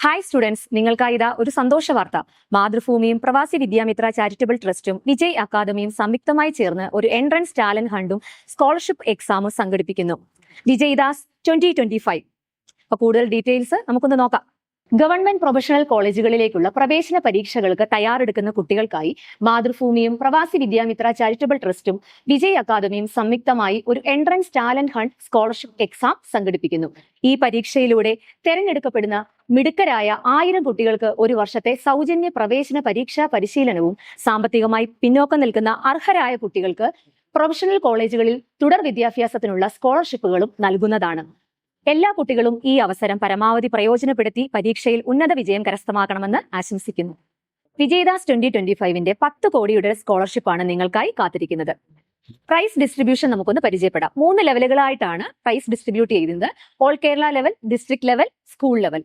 Hi students, നിങ്ങൾക്കായി ഇതാ ഒരു സന്തോഷ വാർത്ത. മാതൃഭൂമിയും പ്രവാസി വിദ്യാമിത്ര ചാരിറ്റബിൾ ട്രസ്റ്റും വിജയ് അക്കാദമിയും സംയുക്തമായി ചേർന്ന് ഒരു എൻട്രൻസ് ടാലന്റ് ഹണ്ടും സ്കോളർഷിപ്പ് എക്സാമും സംഘടിപ്പിക്കുന്നു. വിജയ്ദാസ് 2025. അപ്പൊ കൂടുതൽ ഡീറ്റെയിൽസ് നമുക്കൊന്ന് നോക്കാം. ഗവൺമെന്റ് പ്രൊഫഷണൽ കോളേജുകളിലേക്കുള്ള പ്രവേശന പരീക്ഷകൾക്ക് തയ്യാറെടുക്കുന്ന കുട്ടികൾക്കായി മാതൃഭൂമിയും പ്രവാസി വിദ്യാമിത്ര ചാരിറ്റബിൾ ട്രസ്റ്റും വിജയ് അക്കാദമിയും സംയുക്തമായി ഒരു entrance talent hunt scholarship exam സംഘടിപ്പിക്കുന്നു. ഈ പരീക്ഷയിലൂടെ തെരഞ്ഞെടുക്കപ്പെടുന്ന മിടുക്കരായ 1000 കുട്ടികൾക്ക് ഒരു വർഷത്തെ സൗജന്യ പ്രവേശന പരീക്ഷാ പരിശീലനവും സാമ്പത്തികമായി പിന്നോക്കം നിൽക്കുന്ന അർഹരായ കുട്ടികൾക്ക് പ്രൊഫഷണൽ കോളേജുകളിൽ തുടർ വിദ്യാഭ്യാസത്തിനുള്ള സ്കോളർഷിപ്പുകളും നൽകുന്നതാണ്. എല്ലാ കുട്ടികളും ഈ അവസരം പരമാവധി പ്രയോജനപ്പെടുത്തി പരീക്ഷയിൽ ഉന്നത വിജയം കരസ്ഥമാക്കണമെന്ന് ആശംസിക്കുന്നു. വിജയ്ദാസ് 2025ന്റെ 10 കോടിയുടെ സ്കോളർഷിപ്പാണ് നിങ്ങൾക്കായി കാത്തിരിക്കുന്നത്. പ്രൈസ് ഡിസ്ട്രിബ്യൂഷൻ നമുക്കൊന്ന് പരിചയപ്പെടാം. 3 ലെവലുകളായിട്ടാണ് പ്രൈസ് ഡിസ്ട്രിബ്യൂട്ട് ചെയ്യുന്നത്. All Kerala level, district level, school level.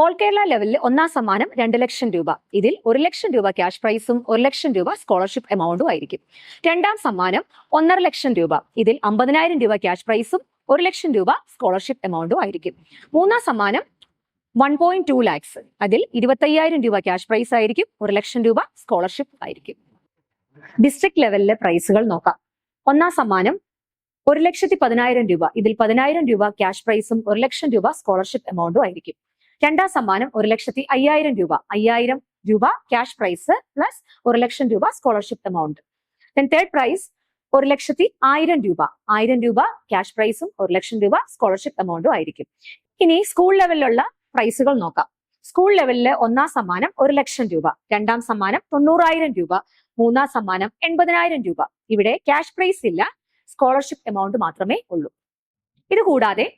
All Kerala ലെവലിൽ ഒന്നാം സമ്മാനം 2 ലക്ഷം രൂപ. ഇതിൽ 1 ലക്ഷം രൂപ ക്യാഷ് പ്രൈസും 1 ലക്ഷം രൂപ സ്കോളർഷിപ്പ് എമൗണ്ടും ആയിരിക്കും. രണ്ടാം സമ്മാനം 1.5 ലക്ഷം രൂപ. ഇതിൽ 50,000 രൂപ ക്യാഷ് പ്രൈസും 1 ലക്ഷം രൂപ സ്കോളർഷിപ്പ് എമൗണ്ടും ആയിരിക്കും. മൂന്നാം സമ്മാനം 1.2 ലാക്സ്. അതിൽ 25,000 രൂപ ക്യാഷ് പ്രൈസ് ആയിരിക്കും, 1 ലക്ഷം രൂപ സ്കോളർഷിപ്പ് ആയിരിക്കും. ഡിസ്ട്രിക്ട് ലെവലിലെ പ്രൈസുകൾ നോക്കാം. ഒന്നാം സമ്മാനം 1,10,000 രൂപ. ഇതിൽ 10,000 രൂപ ക്യാഷ് പ്രൈസും 1 ലക്ഷം രൂപ സ്കോളർഷിപ്പ് എമൗണ്ടും ആയിരിക്കും. രണ്ടാം സമ്മാനം 1,05,000 രൂപ. 5,000 രൂപ ക്യാഷ് പ്രൈസ് പ്ലസ് 1 ലക്ഷം രൂപ സ്കോളർഷിപ്പ് എമൗണ്ട്. തേർഡ് പ്രൈസ് 1,01,000 രൂപ. 1000 രൂപ ക്യാഷ് പ്രൈസും 1 ലക്ഷം രൂപ സ്കോളർഷിപ്പ് എമൗണ്ടും ആയിരിക്കും. ഇനി സ്കൂൾ ലെവലിലുള്ള പ്രൈസുകൾ നോക്കാം. സ്കൂൾ ലെവലില് ഒന്നാം സമ്മാനം 1 ലക്ഷം രൂപ. രണ്ടാം സമ്മാനം 90,000 രൂപ. മൂന്നാം സമ്മാനം 80,000 രൂപ. ഇവിടെ ക്യാഷ് പ്രൈസ് ഇല്ല, സ്കോളർഷിപ്പ് എമൗണ്ട് മാത്രമേ ഉള്ളൂ. ഇതുകൂടാതെ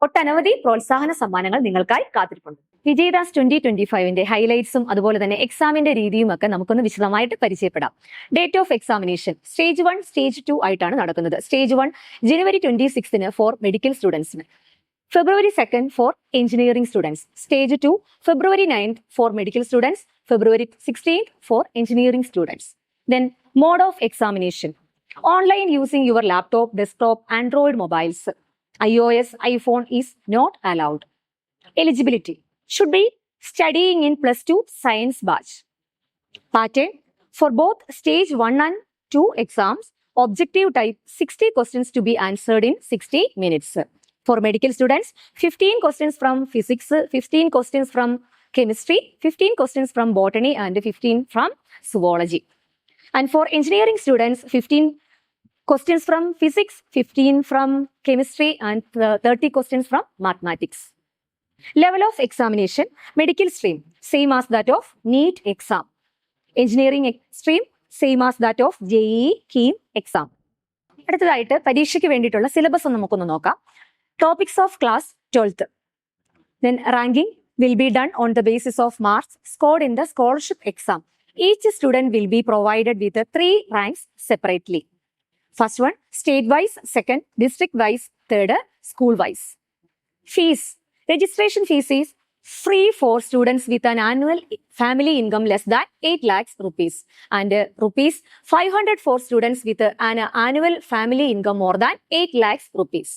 ഒട്ടനവധി പ്രോത്സാഹന സമ്മാനങ്ങൾ നിങ്ങൾക്കായി കാത്തിരിപ്പുണ്ട്. വിജയ്ദാസ് 2025ന്റെ ഹൈലൈറ്റ്സും അതുപോലെ തന്നെ എക്സാമിന്റെ രീതിയും ഒക്കെ നമുക്കൊന്ന് വിശദമായിട്ട് പരിചയപ്പെടാം. Date of examination stage 1, stage 2 ആയിട്ടാണ് നടക്കുന്നത്. സ്റ്റേജ് 1 ജനുവരി 26 ഫോർ മെഡിക്കൽ സ്റ്റുഡൻസിന്, February 2 for engineering students. Stage 2 February 9 for medical students, February 16 for engineering students. Then mode of examination online using your laptop, desktop, Android mobiles. iOS, iPhone is not allowed. Eligibility should be studying in +2 science batch. Pattern for both stage 1 and 2 exams, objective type 60 questions to be answered in 60 minutes. For medical students, 15 questions from physics, 15 questions from chemistry, 15 questions from botany and 15 from zoology. And for engineering students, 15 questions from physics, 15 from chemistry and 30 questions from mathematics. Level of examination, medical stream same as that of NEET exam. Engineering stream same as that of JEE KEAM exam. അടുത്തതായിട്ട് പരീക്ഷയ്ക്ക് വേണ്ടിയിട്ടുള്ള syllabus നമുക്കൊന്ന് നോക്കാം. Topics of class 12th. Then ranking will be done on the basis of marks scored in the scholarship exam. Each student will be provided with 3 ranks separately. First one, state-wise, second, district-wise, third, school-wise. Fees. Registration fees is free for students with an annual family income less than 8 lakhs rupees and rupees 500 for students with an annual family income more than 8 lakhs rupees.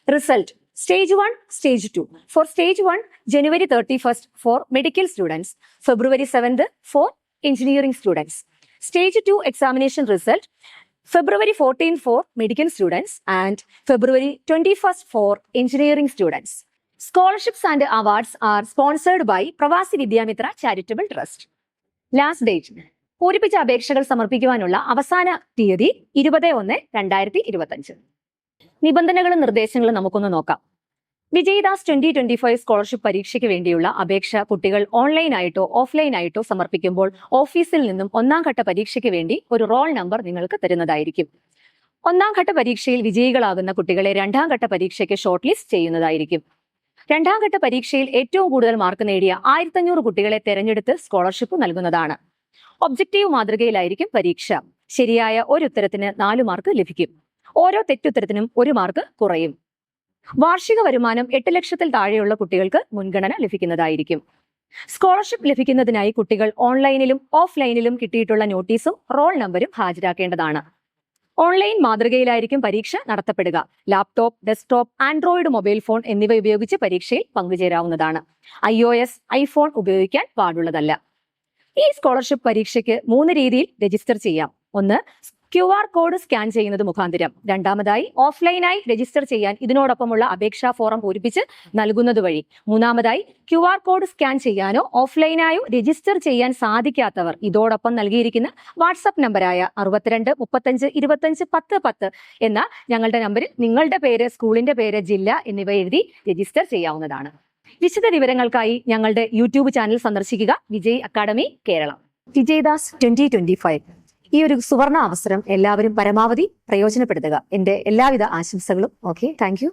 Result. Stage 1, Stage 2. For Stage 1, January 31st for medical students, February 7th for engineering students. Stage 2 examination result, February 14 for medical students and February 21st for engineering students. Scholarships and awards are sponsored by പ്രവാസി വിദ്യാമിത്ര charitable trust. Last date പൂരിപ്പിച്ച അപേക്ഷകൾ സമർപ്പിക്കുവാനുള്ള അവസാന തീയതി 20/1/2025. നിബന്ധനകളും നിർദ്ദേശങ്ങളും നമുക്കൊന്ന് നോക്കാം. വിജയ്ദാസ് 2025 scholarship പരീക്ഷയ്ക്ക് വേണ്ടിയുള്ള അപേക്ഷ കുട്ടികൾ ഓൺലൈനായിട്ടോ ഓഫ്ലൈനായിട്ടോ സമർപ്പിക്കുമ്പോൾ ഓഫീസിൽ നിന്നും 1ാം ഘട്ട പരീക്ഷയ്ക്ക് വേണ്ടി ഒരു റോൾ നമ്പർ നിങ്ങൾക്ക് തരുന്നതായിരിക്കും. 1ാം ഘട്ട പരീക്ഷയിൽ വിജയികളാകുന്ന കുട്ടികളെ 2ാം ഘട്ട പരീക്ഷയ്ക്ക് ഷോർട്ട് ലിസ്റ്റ് ചെയ്യുന്നതായിരിക്കും. 2ാം ഘട്ട പരീക്ഷയിൽ ഏറ്റവും കൂടുതൽ മാർക്ക് നേടിയ 1500 കുട്ടികളെ തെരഞ്ഞെടുത്ത് സ്കോളർഷിപ്പ് നൽകുന്നതാണ്. ഒബ്ജക്റ്റീവ് മാതൃകയിലായിരിക്കും പരീക്ഷ. ശരിയായ ഒരു ഉത്തരത്തിന് 4 മാർക്ക് ലഭിക്കും. ഓരോ തെറ്റുത്തരത്തിനും 1 മാർക്ക് കുറയും. വാർഷിക വരുമാനം 8 ലക്ഷത്തിൽ താഴെയുള്ള കുട്ടികൾക്ക് മുൻഗണന ലഭിക്കുന്നതായിരിക്കും. സ്കോളർഷിപ്പ് ലഭിക്കുന്നതിനായി കുട്ടികൾ ഓൺലൈനിലും ഓഫ്ലൈനിലും കിട്ടിയിട്ടുള്ള നോട്ടീസും റോൾ നമ്പരും ഹാജരാക്കേണ്ടതാണ്. ഓൺലൈൻ മാതൃകയിലായിരിക്കും പരീക്ഷ നടത്തപ്പെടുക. Laptop, desktop, android mobile phone എന്നിവ ഉപയോഗിച്ച് പരീക്ഷയിൽ പങ്കുചേരാവുന്നതാണ്. iOS, ഐഫോൺ ഉപയോഗിക്കാൻ പാടുള്ളതല്ല. ഈ സ്കോളർഷിപ്പ് പരീക്ഷയ്ക്ക് 3 രീതിയിൽ രജിസ്റ്റർ ചെയ്യാം. ഒന്ന്, QR കോഡ് സ്കാൻ ചെയ്യുന്നത് മുഖാന്തരം. രണ്ടാമതായി, ഓഫ്ലൈനായി രജിസ്റ്റർ ചെയ്യാൻ ഇതിനോടൊപ്പമുള്ള അപേക്ഷാ ഫോറം പൂരിപ്പിച്ച് നൽകുന്നത് വഴി. മൂന്നാമതായി, QR കോഡ് സ്കാൻ ചെയ്യാനോ ഓഫ്ലൈനായോ രജിസ്റ്റർ ചെയ്യാൻ സാധിക്കാത്തവർ ഇതോടൊപ്പം നൽകിയിരിക്കുന്ന വാട്സ്ആപ്പ് നമ്പറായ 62 35 25 10 10 എന്ന ഞങ്ങളുടെ നമ്പറിൽ നിങ്ങളുടെ പേര്, സ്കൂളിന്റെ പേര്, ജില്ല എന്നിവ എഴുതി രജിസ്റ്റർ ചെയ്യാവുന്നതാണ്. വിശദ വിവരങ്ങൾക്കായി ഞങ്ങളുടെ യൂട്യൂബ് ചാനൽ സന്ദർശിക്കുക. വിജയ് അക്കാഡമി കേരളം. വിജയ്ദാസ് 2025. ഈ ഒരു സുവർണ അവസരം എല്ലാവരും പരമാവധി പ്രയോജനപ്പെടുത്തുക. എന്റെ എല്ലാവിധ ആശംസകളും. Okay, thank you.